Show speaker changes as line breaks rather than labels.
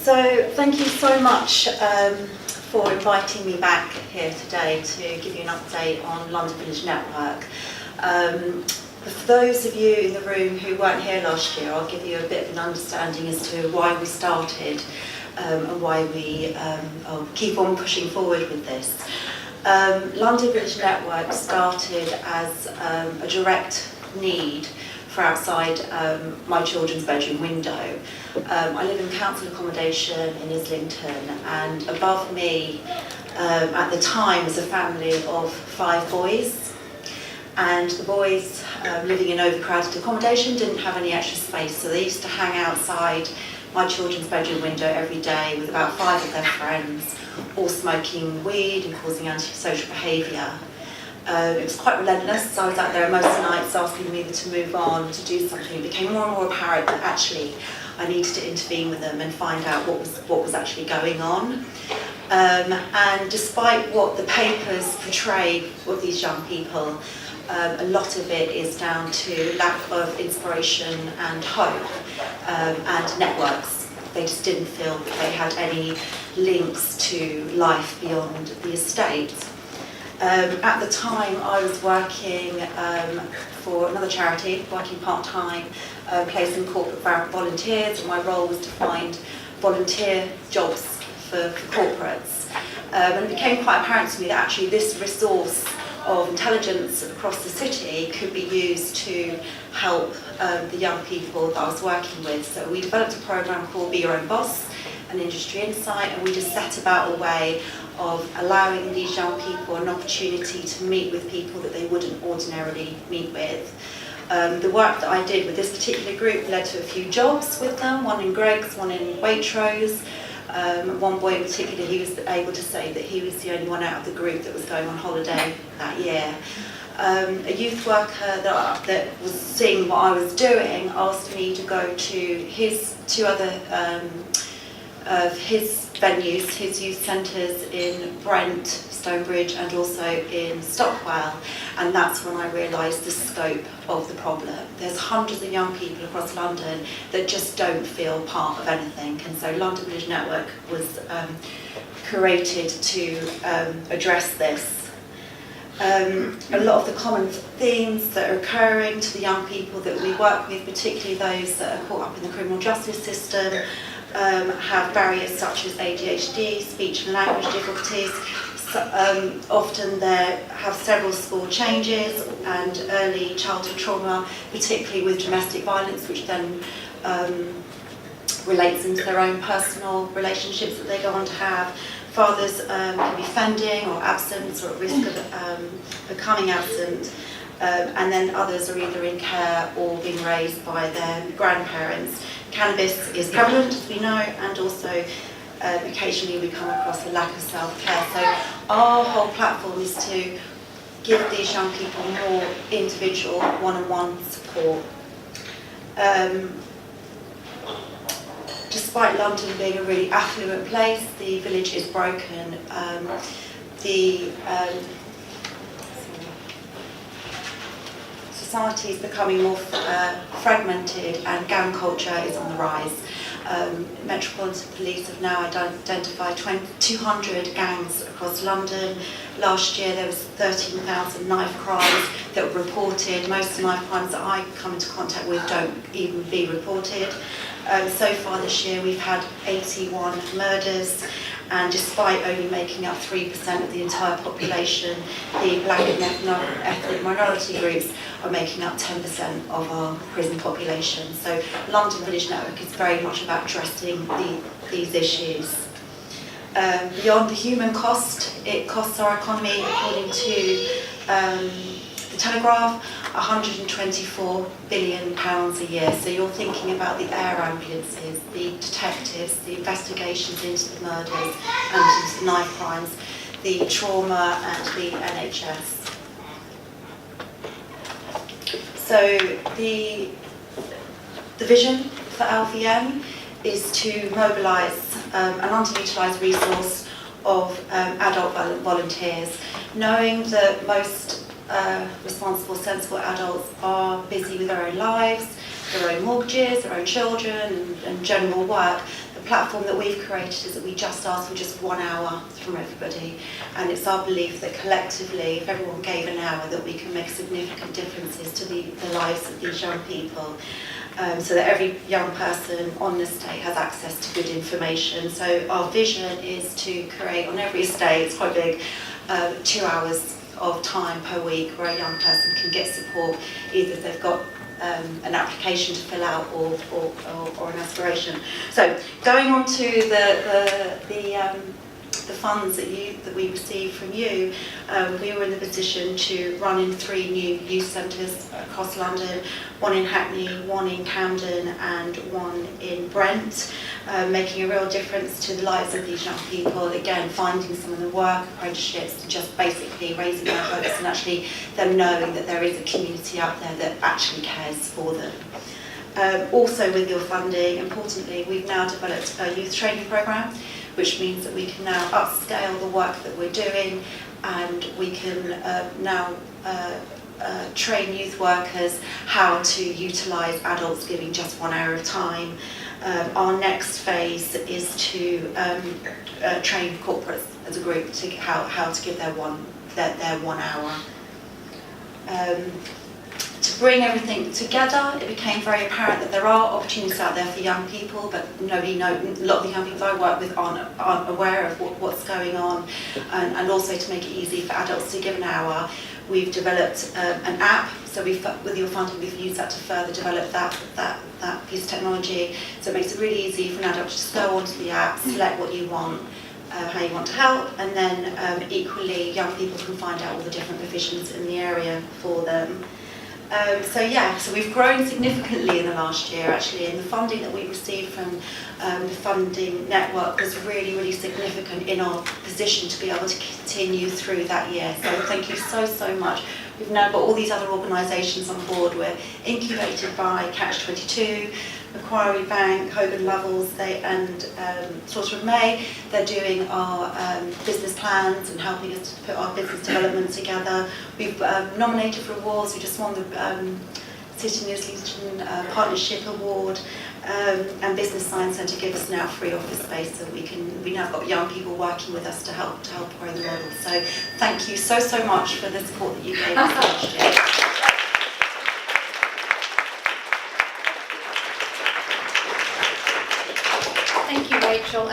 So thank you so much for inviting me back here today to give you an update on London Village Network. For those of you in the room who weren't here last year, I'll give you a bit of an understanding as to why we started and why we keep on pushing forward with this. London Village Network started as a direct need for outside my children's bedroom window. I live in council accommodation in Islington, and above me at the time was a family of 5 boys, and the boys living in overcrowded accommodation didn't have any extra space, so they used to hang outside my children's bedroom window every day with about 5 of their friends, all smoking weed and causing antisocial behaviour. It was quite relentless, so I was out there most nights asking them either to move on, to do something. It became more and more apparent that actually I needed to intervene with them and find out what was actually going on. And despite what the papers portray of these young people, a lot of it is down to lack of inspiration and hope and networks. They just didn't feel that they had any links to life beyond the estate. At the time, I was working for another charity, working part-time, placing corporate volunteers, and my role was to find volunteer jobs for corporates. And it became quite apparent to me that actually this resource of intelligence across the city could be used to help the young people that I was working with. So we developed a programme called Be Your Own Boss, an industry insight, and we just set about a way of allowing these young people an opportunity to meet with people that they wouldn't ordinarily meet with. The work that I did with this particular group led to a few jobs with them, one in Greggs, one in Waitrose. One boy in particular, he was able to say that he was the only one out of the group that was going on holiday that year. A youth worker that was seeing what I was doing asked me to go to his 2 other of his venues, his youth centres in Brent, Stonebridge, and also in Stockwell, and that's when I realised the scope of the problem. There's hundreds of young people across London that just don't feel part of anything, and so London Village Network was created to address this. A lot of the common themes that are occurring to the young people that we work with, particularly those that are caught up in the criminal justice system, have barriers such as ADHD, speech and language difficulties. Often they have several school changes and early childhood trauma, particularly with domestic violence, which then relates into their own personal relationships that they go on to have. Fathers can be fending or absent or at risk of becoming absent, and then others are either in care or being raised by their grandparents. Cannabis is prevalent, as we know, and also occasionally we come across a lack of self-care. So our whole platform is to give these young people more individual one-on-one support. Despite London being a really affluent place, the village is broken. Society is becoming more fragmented, and gang culture is on the rise. Metropolitan Police have now identified 200 gangs across London. Last year there was 13,000 knife crimes that were reported. Most of the knife crimes that I come into contact with don't even be reported. So far this year we've had 81 murders, and despite only making up 3% of the entire population, the black and ethnic minority groups are making up 10% of our prison population. So London Village Network is very much about addressing these issues. Beyond the human cost, it costs our economy, according to the Telegraph, £124 billion a year. So you're thinking about the air ambulances, the detectives, the investigations into the murders and into the knife crimes, the trauma and the NHS. So the vision for LVN is to mobilise an underutilised resource of adult volunteers, knowing that most responsible, sensible adults are busy with their own lives, their own mortgages, their own children and general work. platform that we've created is that we just ask for just 1 hour from everybody, and it's our belief that collectively, if everyone gave an hour, that we can make significant differences to the lives of these young people, so that every young person on the estate has access to good information. So our vision is to create on every estate, it's quite big, 2 hours of time per week where a young person can get support, either if they've got an application to fill out or an aspiration. So going on to the funds that we received from you, we were in the position to run in 3 new youth centres across London, 1 in Hackney, 1 in Camden and 1 in Brent, making a real difference to the lives of these young people, again finding some of the work, apprenticeships, and just basically raising their hopes and actually them knowing that there is a community out there that actually cares for them. Also with your funding, importantly, we've now developed a youth training programme, which means that we can now upscale the work that we're doing, and we can now train youth workers how to utilise adults giving just 1 hour of time. Our next phase is to train corporates as a group to how to give their 1 hour. To bring everything together, it became very apparent that there are opportunities out there for young people, but a lot of the young people I work with aren't aware of what's going on, and also to make it easy for adults to give an hour, we've developed an app. So with your funding, we've used that to further develop that piece of technology. So it makes it really easy for an adult to just go onto the app, select what you want, how you want to help, and then equally young people can find out all the different provisions in the area for them. So we've grown significantly in the last year actually, and the funding that we received from the funding network was really, really significant in our position to be able to continue through that year. So thank you so much. We've now got all these other organisations on board. We're incubated by Catch-22, Macquarie Bank, Hogan Lovells, and Slaughter and May. They're doing our business plans and helping us to put our business development together. We've nominated for awards. We just won the City and Islington Partnership Award, and Business Science Centre give us now free office space, so we now got young people working with us to help grow the model. So thank you so much for the support that you gave us last year.
Thank you, Rachel.